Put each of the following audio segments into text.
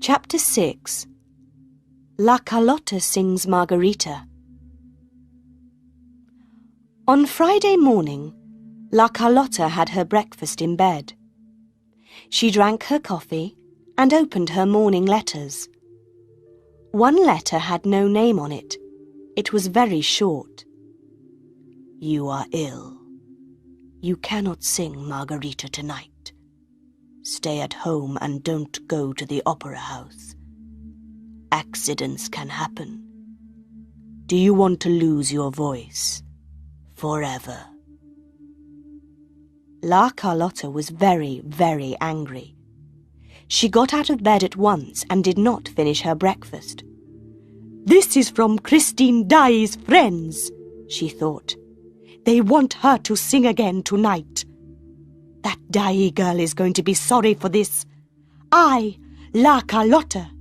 Chapter 6. La Carlotta sings Margarita. On Friday morning, La Carlotta had her breakfast in bed. She drank her coffee and opened her morning letters. One letter had no name on it. It was very short. You are ill. You cannot sing Margarita tonight. Stay at home and don't go to the opera house. Accidents can happen. Do you want to lose your voice forever? La Carlotta was very, very angry. She got out of bed at once and did not finish her breakfast. This is from Christine Daae's friends, she thought. They want her to sing again tonight. That Daae girl is going to be sorry for this. I, La Carlotta,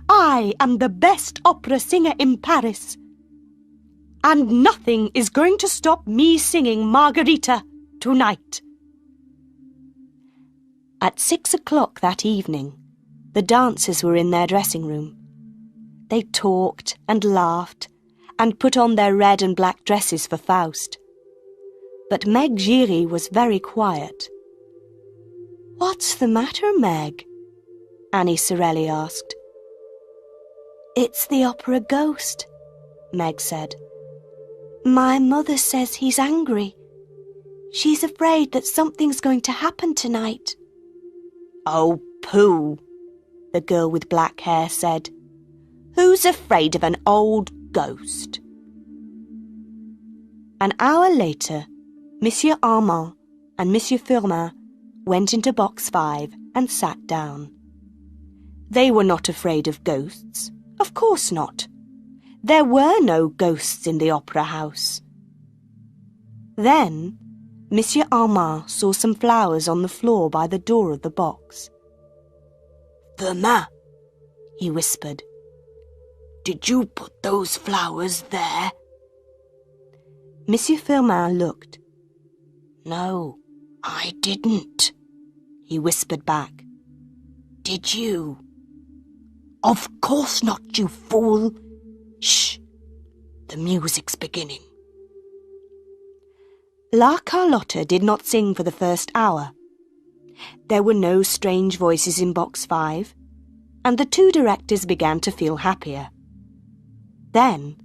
I am the best opera singer in Paris. And nothing is going to stop me singing Margarita tonight. At 6 o'clock that evening, the dancers were in their dressing room. They talked and laughed and put on their red and black dresses for Faust. But Meg Giry was very quiet. What's the matter, Meg? Annie Sorelli asked. It's the opera ghost, Meg said. My mother says he's angry. She's afraid that something's going to happen tonight. Oh, pooh, the girl with black hair said. Who's afraid of an old ghost? An hour later, Monsieur Armand and Monsieur Firmin went into box 5 and sat down. They were not afraid of ghosts. Of course not. There were no ghosts in the opera house. Then, Monsieur Armand saw some flowers on the floor by the door of the box. Firmin, he whispered. Did you put those flowers there? Monsieur Firmin looked. No, I didn't, he whispered back. Did you? Of course not, you fool. Shh, the music's beginning. La Carlotta did not sing for the first hour. There were no strange voices in box 5, and the two directors began to feel happier. Then,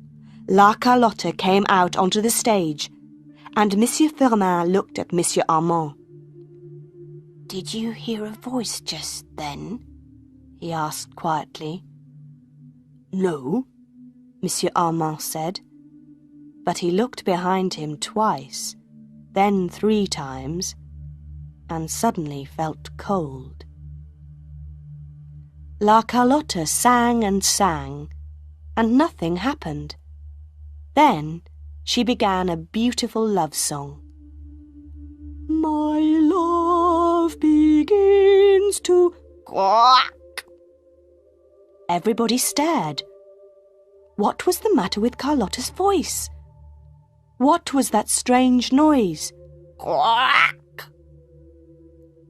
La Carlotta came out onto the stage, and Monsieur Firmin looked at Monsieur Armand. Did you hear a voice just then? He asked quietly. No, Monsieur Armand said, but he looked behind him twice, then 3 times, and suddenly felt cold. La Carlotta sang and sang, and nothing happened. Then she began a beautiful love song. My love begins to quack. Everybody stared. What was the matter with Carlotta's voice? What was that strange noise? Quack!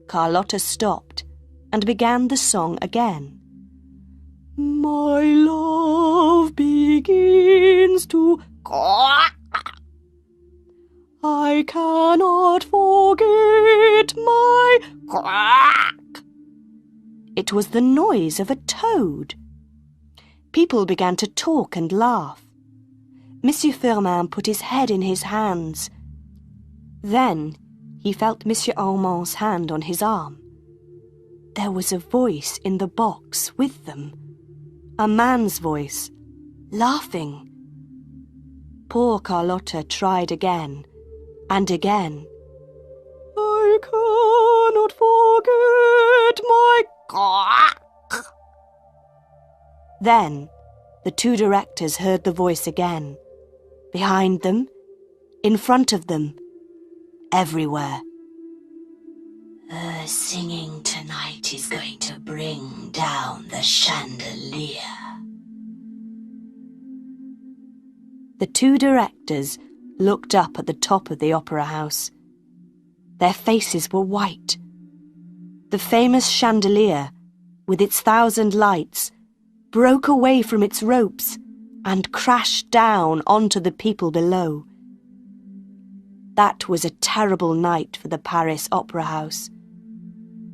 Carlotta stopped and began the song again. My love begins to quack. I cannot forget my quack. It was the noise of a toad. People began to talk and laugh. Monsieur Firmin put his head in his hands. Then he felt Monsieur Armand's hand on his arm. There was a voice in the box with them. A man's voice, laughing. Poor Carlotta tried again and again. I cannot forget my quack. Then the two directors heard the voice again. Behind them, in front of them, everywhere. Her singing tonight is going to bring down the chandelier. The two directors looked up at the top of the opera house. Their faces were white. The famous chandelier, with its 1,000 lights, broke away from its ropes and crashed down onto the people below. That was a terrible night for the Paris Opera House.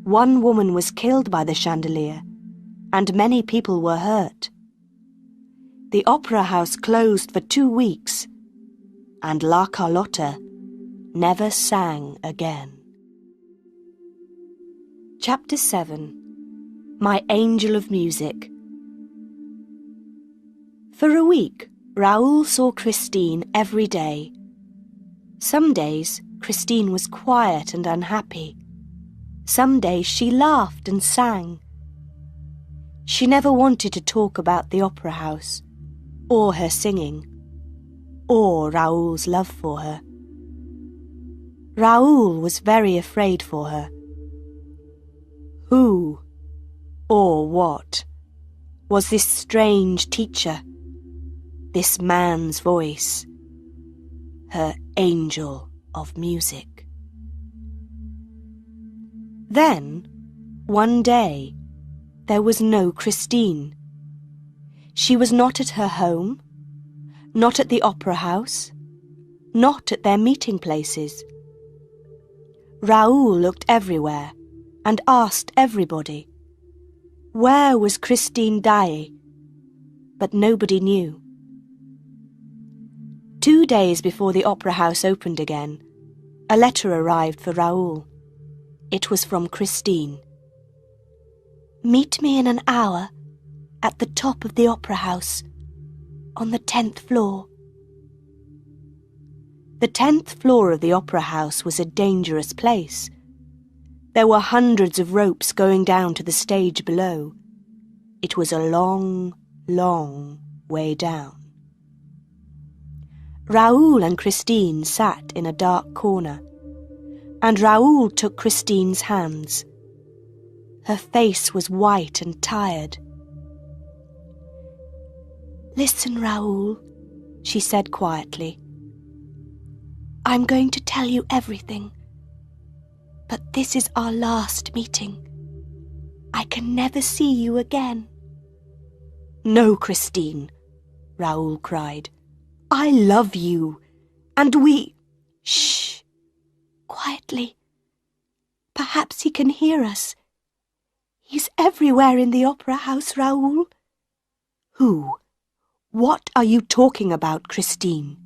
One woman was killed by the chandelier, and many people were hurt. The opera house closed for 2 weeks, and La Carlotta never sang again. Chapter 7. My Angel of Music. For a week, Raoul saw Christine every day. Some days, Christine was quiet and unhappy. Some days she laughed and sang. She never wanted to talk about the opera house, or her singing, or Raoul's love for her. Raoul was very afraid for her. Who, or what, was this strange teacher, this man's voice, her angel of music? Then, one day, there was no Christine. She was not at her home, not at the opera house, not at their meeting places. Raoul looked everywhere and asked everybody, where was Christine Daae? But nobody knew. 2 days before the opera house opened again, a letter arrived for Raoul. It was from Christine. Meet me in an hour at the top of the opera house, on the 10th floor. The 10th floor of the opera house was a dangerous place. There were hundreds of ropes going down to the stage below. It was a long, long way down. Raoul and Christine sat in a dark corner, and Raoul took Christine's hands. Her face was white and tired. Listen, Raoul, she said quietly. I'm going to tell you everything, but this is our last meeting. I can never see you again. No, Christine, Raoul cried. I love you, and we... Shh! Quietly. Perhaps he can hear us. He's everywhere in the opera house, Raoul. Who? What are you talking about, Christine?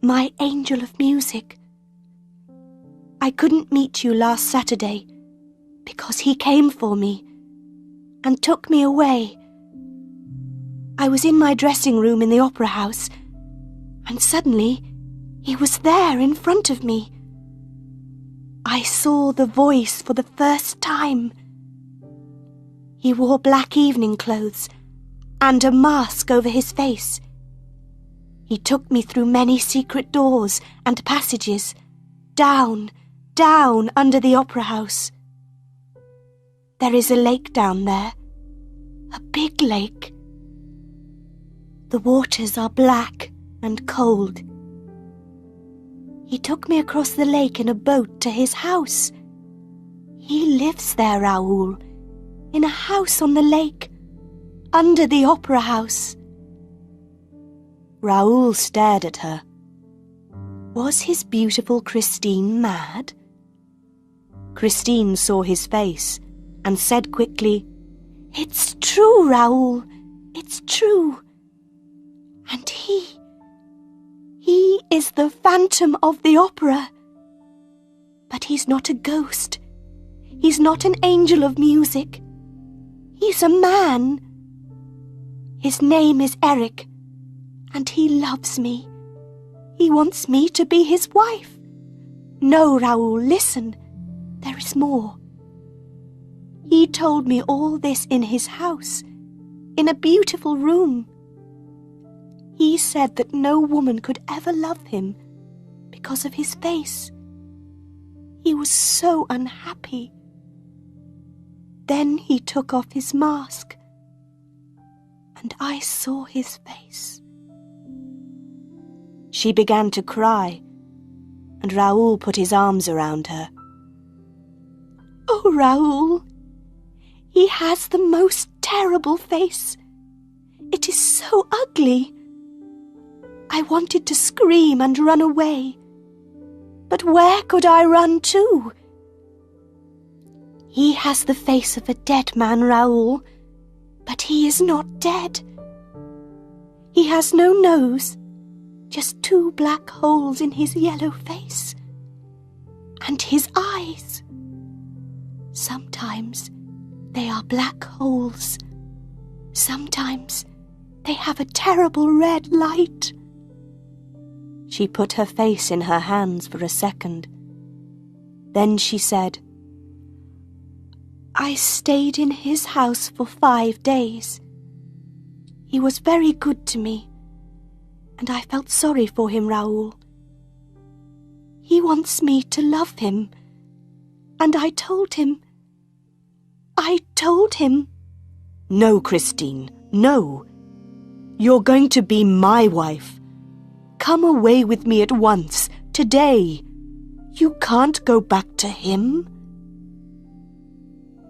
My angel of music. I couldn't meet you last Saturday because he came for me and took me away. I was in my dressing room in the opera house, and suddenly he was there in front of me. I saw the voice for the first time. He wore black evening clothes and a mask over his face. He took me through many secret doors and passages, down under the opera house. There is a lake down there, a big lake. The waters are black and cold. He took me across the lake in a boat to his house. He lives there, Raoul, in a house on the lake, under the opera house. Raoul stared at her. Was his beautiful Christine mad? Christine saw his face and said quickly, It's true, Raoul, it's true. And he is the Phantom of the Opera. But he's not a ghost. He's not an angel of music. He's a man. His name is Eric, and he loves me. He wants me to be his wife. No, Raoul, listen. There is more. He told me all this in his house, in a beautiful room. He said that no woman could ever love him because of his face. He was so unhappy. Then he took off his mask, and I saw his face. She began to cry, and Raoul put his arms around her. Oh, Raoul, he has the most terrible face. It is so ugly. I wanted to scream and run away. But where could I run to? He has the face of a dead man, Raoul, but he is not dead. He has no nose, just 2 black holes in his yellow face. And his eyes. Sometimes they are black holes. Sometimes they have a terrible red light. She put her face in her hands for a second. Then she said, I stayed in his house for 5 days. He was very good to me, and I felt sorry for him, Raoul. He wants me to love him, and I told him. No, Christine, no. You're going to be my wife. Come away with me at once, today. You can't go back to him.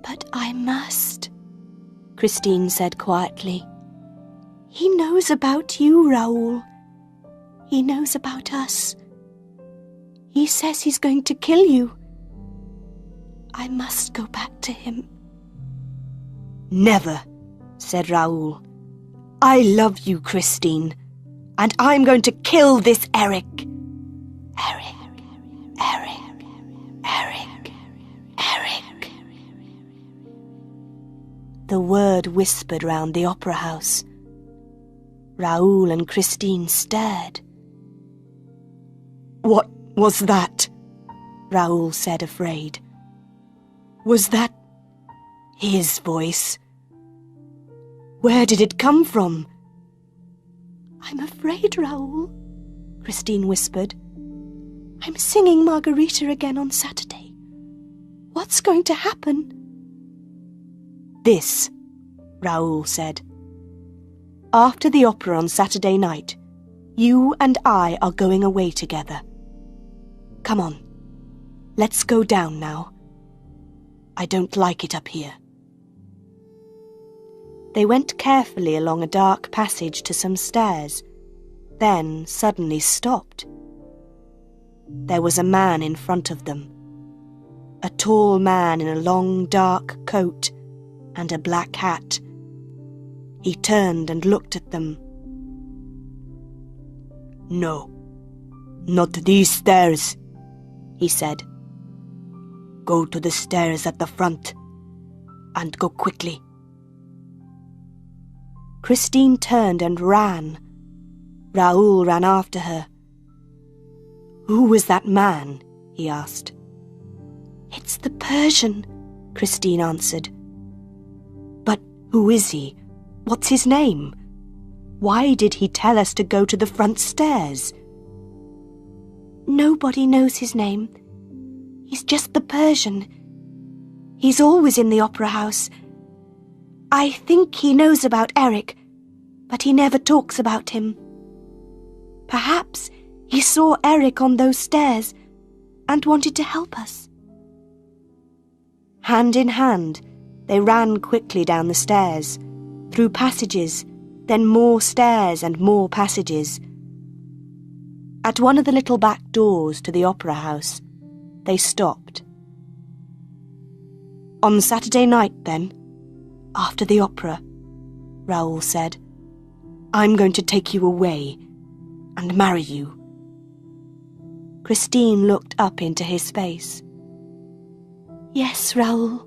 But I must, Christine said quietly. He knows about you, Raoul. He knows about us. He says he's going to kill you. I must go back to him. Never, said Raoul. I love you, Christine, and I'm going to kill this Eric. Eric. The word whispered round the opera house. Raoul and Christine stared. What was that? Raoul said, afraid. Was that his voice? Where did it come from? I'm afraid, Raoul, Christine whispered. I'm singing Margarita again on Saturday. What's going to happen? This, Raoul said. After the opera on Saturday night, you and I are going away together. Come on, let's go down now. I don't like it up here. They went carefully along a dark passage to some stairs, then suddenly stopped. There was a man in front of them. A tall man in a long dark coat and a black hat. He turned and looked at them. No, not these stairs, he said. Go to the stairs at the front, and go quickly. Christine turned and ran. Raoul ran after her. Who was that man? He asked. It's the Persian, Christine answered. But who is he? What's his name? Why did he tell us to go to the front stairs? Nobody knows his name. He's just the Persian. He's always in the opera house. I think he knows about Eric, but he never talks about him. Perhaps he saw Eric on those stairs and wanted to help us. Hand in hand, they ran quickly down the stairs, through passages, then more stairs and more passages. At one of the little back doors to the opera house, they stopped. On Saturday night, then, after the opera, Raoul said, I'm going to take you away and marry you. Christine looked up into his face. Yes, Raoul.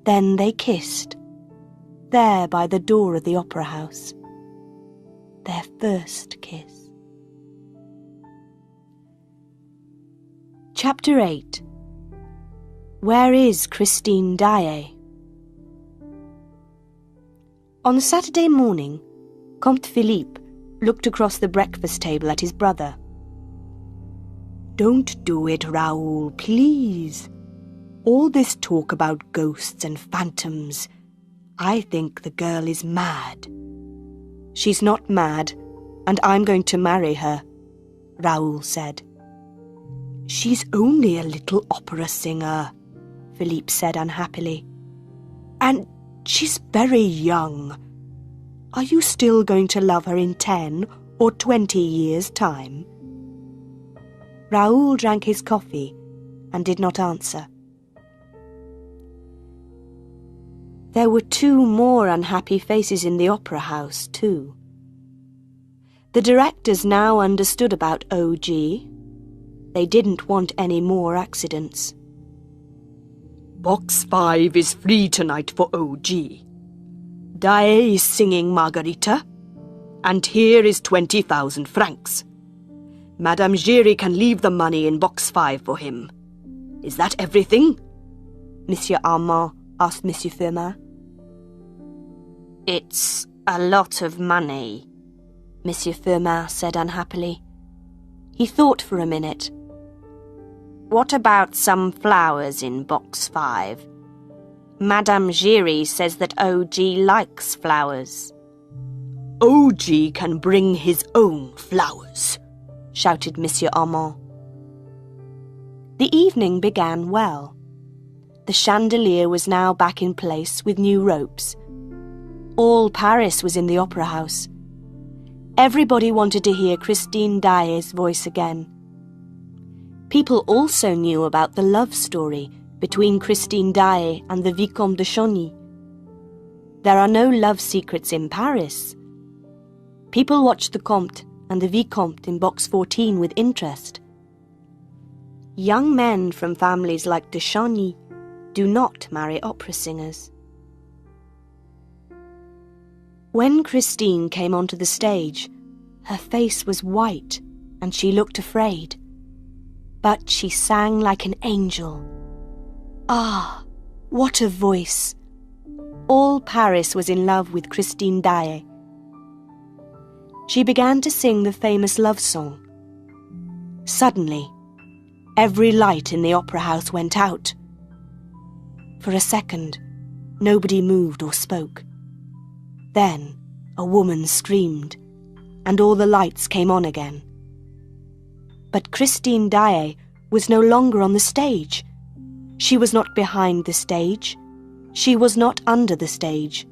Then they kissed, there by the door of the opera house. Their first kiss. Chapter 8. Where is Christine Daae? On Saturday morning, Comte Philippe looked across the breakfast table at his brother. Don't do it, Raoul, please. All this talk about ghosts and phantoms. I think the girl is mad. She's not mad, and I'm going to marry her, Raoul said. She's only a little opera singer, Philippe said unhappily. "And she's very young. Are you still going to love her in 10 or 20 years' time?" Raoul drank his coffee and did not answer. There were 2 more unhappy faces in the opera house, too. The directors now understood about OG. They didn't want any more accidents. "Box 5 is free tonight for OG. Dae is singing Margarita, and here is 20,000 francs. Madame Giry can leave the money in box 5 for him. Is that everything?" Monsieur Armand asked Monsieur Firmin. "It's a lot of money," Monsieur Firmin said unhappily. He thought for a minute. "What about some flowers in box 5? Madame Giry says that OG likes flowers." "OG can bring his own flowers," shouted Monsieur Armand. The evening began well. The chandelier was now back in place with new ropes. All Paris was in the opera house. Everybody wanted to hear Christine Daae's voice again. People also knew about the love story between Christine Daae and the Vicomte de Chauny. There are no love secrets in Paris. People watched the Comte and the Vicomte in box 14 with interest. Young men from families like de Chauny do not marry opera singers. When Christine came onto the stage, her face was white and she looked afraid. But she sang like an angel. Ah, what a voice! All Paris was in love with Christine Daae. She began to sing the famous love song. Suddenly, every light in the opera house went out. For a second, nobody moved or spoke. Then a woman screamed, and all the lights came on again. But Christine Daae was no longer on the stage. She was not behind the stage. She was not under the stage.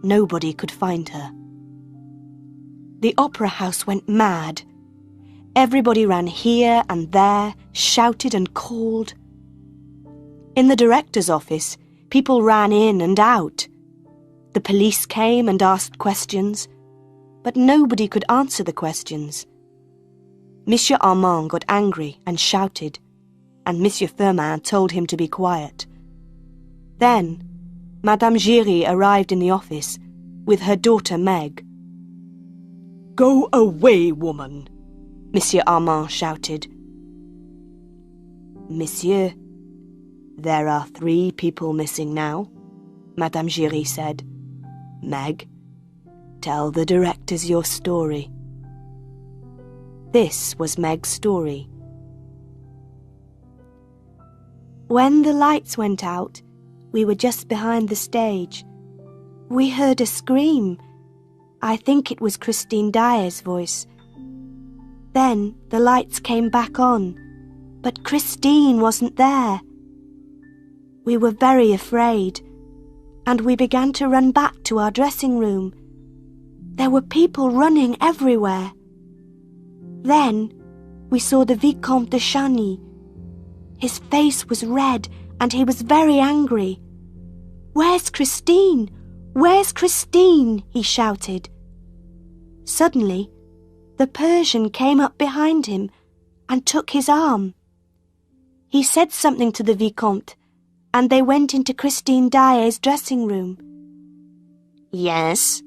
Nobody could find her. The opera house went mad. Everybody ran here and there, shouted and called. In the director's office, people ran in and out. The police came and asked questions, but nobody could answer the questions. Monsieur Armand got angry and shouted, and Monsieur Firmin told him to be quiet. Then, Madame Giry arrived in the office with her daughter Meg. "Go away, woman!" Monsieur Armand shouted. "Monsieur, there are 3 people missing now," Madame Giry said. "Meg, tell the directors your story." This was Meg's story. "When the lights went out, we were just behind the stage. We heard a scream. I think it was Christine Daae's voice. Then the lights came back on, but Christine wasn't there. We were very afraid, and we began to run back to our dressing room. There were people running everywhere. Then we saw the Vicomte de Chauny. His face was red and he was very angry. 'Where's Christine? Where's Christine?' he shouted. Suddenly, the Persian came up behind him and took his arm. He said something to the Vicomte, and they went into Christine Daae's dressing room." "Yes.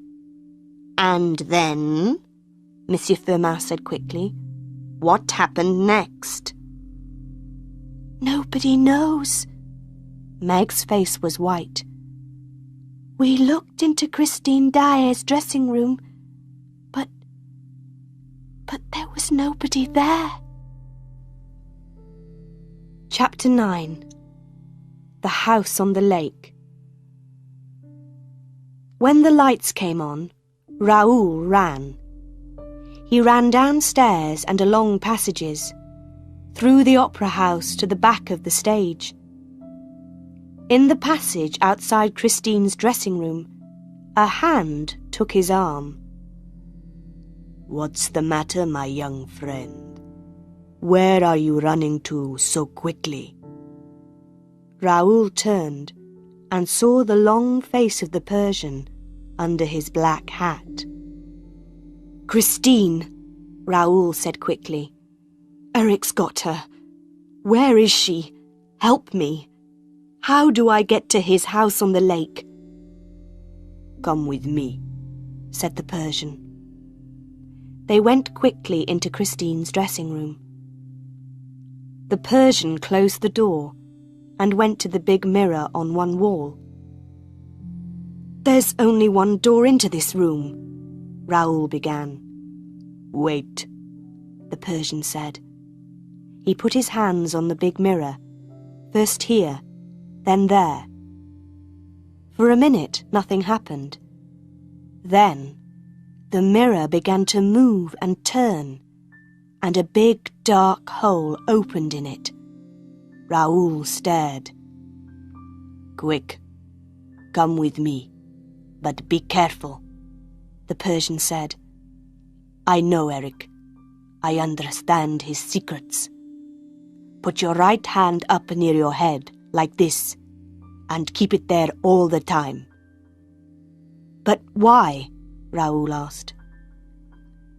And then?" Monsieur Firmin said quickly. "What happened next?" "Nobody knows." Meg's face was white. "We looked into Christine Daae's dressing room, but there was nobody there." Chapter 9. The House on the Lake. When the lights came on, Raoul ran. He ran downstairs and along passages, through the opera house to the back of the stage. In the passage outside Christine's dressing room, a hand took his arm. "What's the matter, my young friend? Where are you running to so quickly?" Raoul turned and saw the long face of the Persian under his black hat. "Christine," Raoul said quickly. "Eric's got her. Where is she? Help me. How do I get to his house on the lake?" "Come with me," said the Persian. They went quickly into Christine's dressing room. The Persian closed the door and went to the big mirror on one wall. "There's only one door into this room," Raoul began. "Wait," the Persian said. He put his hands on the big mirror, first here, then there. For a minute, nothing happened. Then, the mirror began to move and turn, and a big dark hole opened in it. Raoul stared. "Quick, come with me, but be careful," the Persian said. "I know Eric. I understand his secrets. Put your right hand up near your head, like this, and keep it there all the time." "But why?" Raoul asked.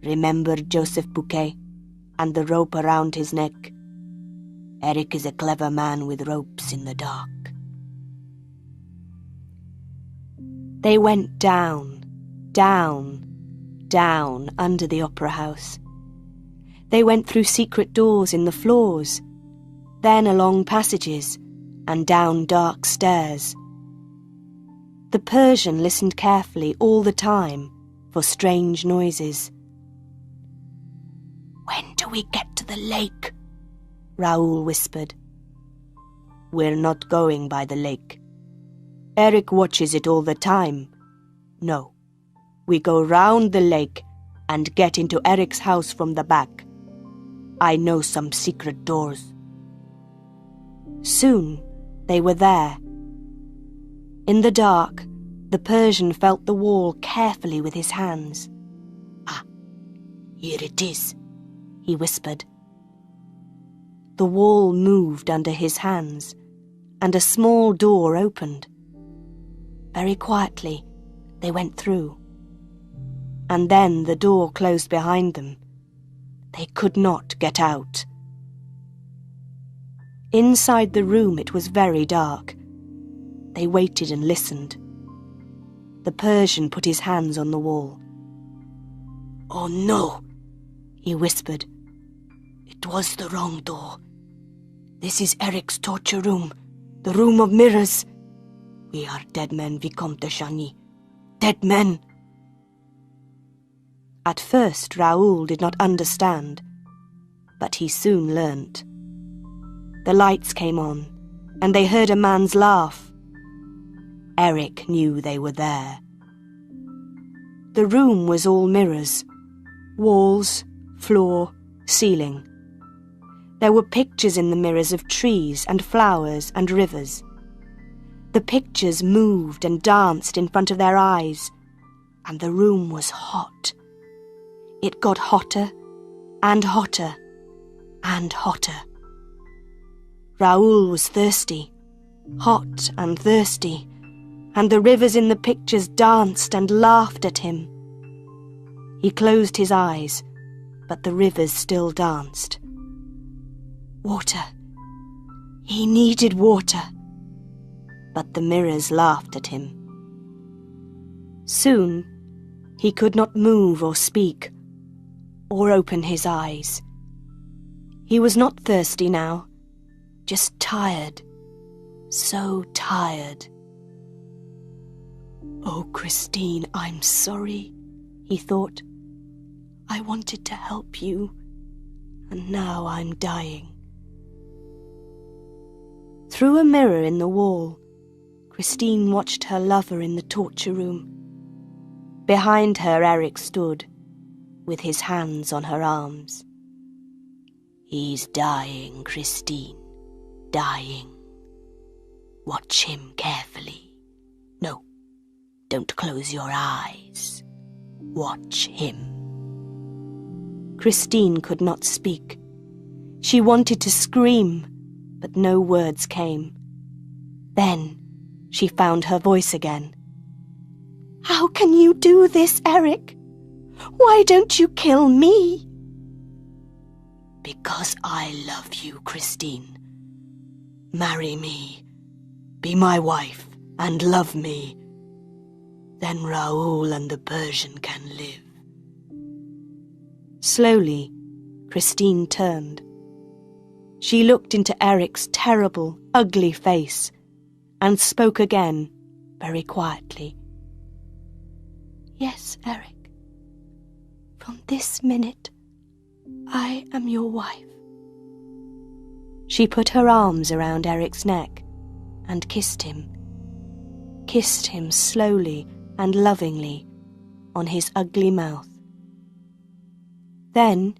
"Remember Joseph Bouquet and the rope around his neck? Eric is a clever man with ropes in the dark." They went down, down, down under the opera house. They went through secret doors in the floors, then along passages and down dark stairs. The Persian listened carefully all the time for strange noises. "When do we get to the lake?" Raoul whispered. "We're not going by the lake. Eric watches it all the time. No, we go round the lake and get into Eric's house from the back. I know some secret doors." Soon they were there. In the dark, the Persian felt the wall carefully with his hands. "Ah, here it is," he whispered. The wall moved under his hands, and a small door opened. Very quietly, they went through. And then the door closed behind them. They could not get out. Inside the room it was very dark. They waited and listened. The Persian put his hands on the wall. "Oh no," he whispered. "It was the wrong door. This is Eric's torture room, the room of mirrors. We are dead men, Vicomte de Chagny. Dead men." At first Raoul did not understand, but he soon learnt. The lights came on, and they heard a man's laugh. Eric knew they were there. The room was all mirrors, walls, floor, ceiling. There were pictures in the mirrors of trees and flowers and rivers. The pictures moved and danced in front of their eyes, and the room was hot. It got hotter and hotter and hotter. Raoul was thirsty, hot and thirsty, and the rivers in the pictures danced and laughed at him. He closed his eyes, but the rivers still danced. Water. He needed water. But the mirrors laughed at him. Soon, he could not move or speak, or open his eyes. He was not thirsty now, just tired, so tired. "Oh, Christine, I'm sorry," he thought. "I wanted to help you, and now I'm dying." Through a mirror in the wall, Christine watched her lover in the torture room. Behind her Eric stood, with his hands on her arms. "He's dying, Christine, dying." Watch him carefully. No, don't close your eyes. Watch him. Christine could not speak. She wanted to scream, but no words came. Then she found her voice again. How can you do this, Eric? Why don't you kill me? Because I love you, Christine. Marry me, be my wife, and love me. Then Raoul and the Persian can live. Slowly, Christine turned. She looked into Eric's terrible, ugly face and spoke again, very quietly. Yes, Eric. From this minute, I am your wife. She put her arms around Eric's neck and kissed him slowly and lovingly on his ugly mouth. Then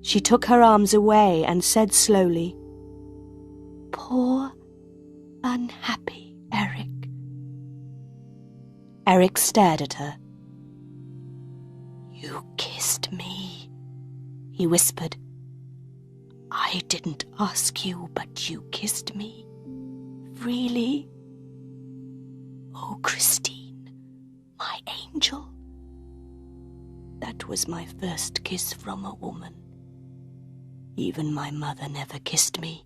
she took her arms away and said slowly, Poor, unhappy Eric. Eric stared at her. You kissed me, he whispered. I didn't ask you, but you kissed me. Freely. Oh, Christine, my angel. That was my first kiss from a woman. Even my mother never kissed me.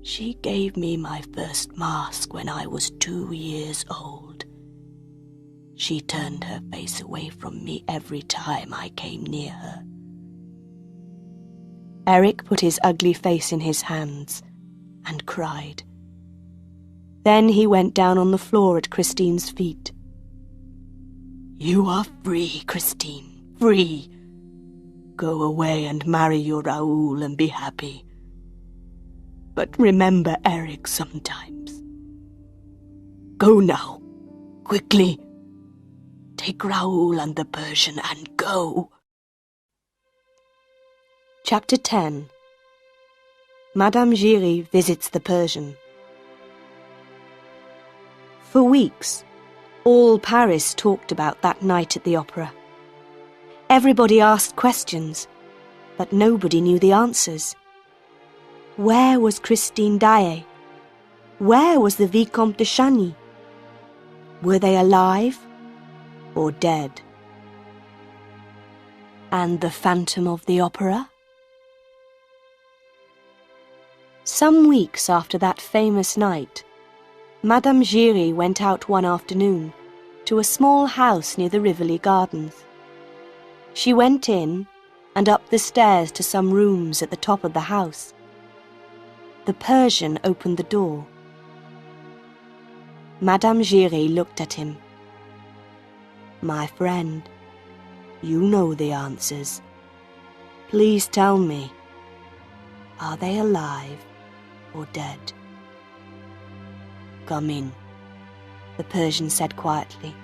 She gave me my first mask when I was 2 years old. She turned her face away from me every time I came near her. Eric put his ugly face in his hands and cried. Then he went down on the floor at Christine's feet. You are free, Christine, free. Go away and marry your Raoul and be happy. But remember Eric sometimes. Go now, quickly. Take Raoul and the Persian and go. Chapter 10. Madame Giry visits the Persian. For weeks, all Paris talked about that night at the opera. Everybody asked questions, but nobody knew the answers. Where was Christine Daae? Where was the Vicomte de Chagny? Were they alive or dead? And the Phantom of the Opera? Some weeks after that famous night, Madame Giry went out one afternoon to a small house near the Rivoli Gardens. She went in and up the stairs to some rooms at the top of the house. The Persian opened the door. Madame Giry looked at him. My friend, you know the answers. Please tell me, are they alive or dead? Come in, the Persian said quietly.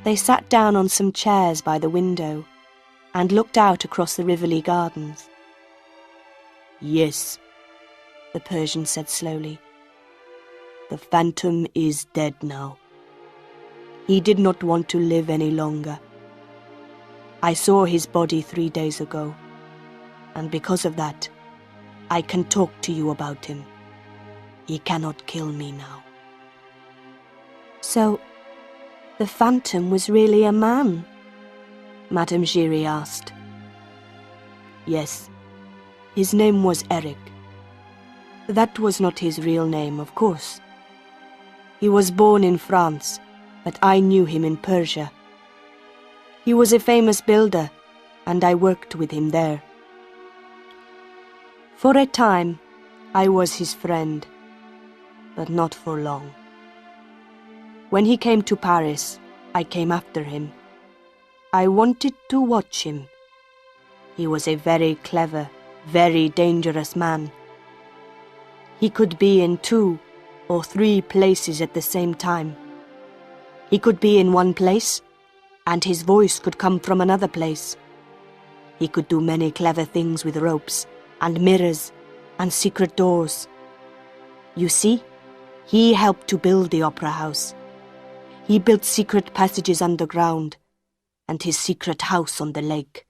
They sat down on some chairs by the window and looked out across the Rivoli Gardens. Yes, the Persian said slowly. The Phantom is dead now. He did not want to live any longer. I saw his body 3 days ago, and because of that, I can talk to you about him. He cannot kill me now. So, the Phantom was really a man? Madame Giry asked. Yes, his name was Eric. That was not his real name, of course. He was born in France, but I knew him in Persia. He was a famous builder, and I worked with him there. For a time, I was his friend, but not for long. When he came to Paris, I came after him. I wanted to watch him. He was a very clever, very dangerous man. He could be in 2 or 3 places at the same time. He could be in one place, and his voice could come from another place. He could do many clever things with ropes, and mirrors, and secret doors. You see, he helped to build the opera house. He built secret passages underground and his secret house on the lake.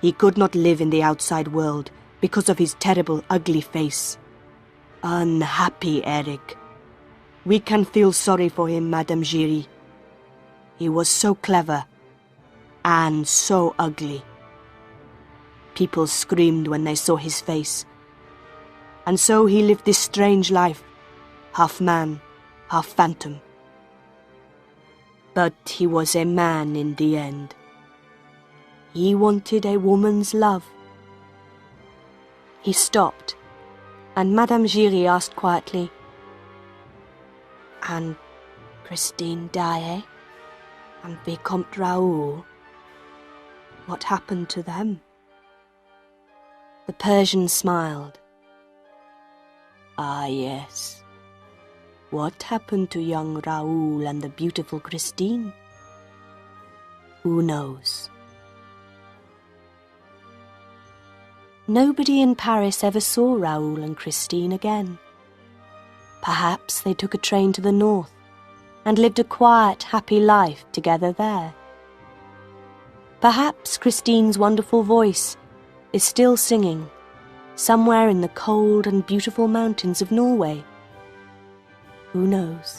He could not live in the outside world because of his terrible, ugly face. Unhappy Eric. We can feel sorry for him, Madame Giry. He was so clever and so ugly. People screamed when they saw his face. And so he lived this strange life, half man, half phantom. But he was a man in the end. He wanted a woman's love. He stopped, and Madame Giry asked quietly, "And Christine Daae and Vicomte Raoul, what happened to them?" The Persian smiled. "Ah, yes. What happened to young Raoul and the beautiful Christine? Who knows?" Nobody in Paris ever saw Raoul and Christine again. Perhaps they took a train to the north and lived a quiet, happy life together there. Perhaps Christine's wonderful voice is still singing somewhere in the cold and beautiful mountains of Norway. Who knows?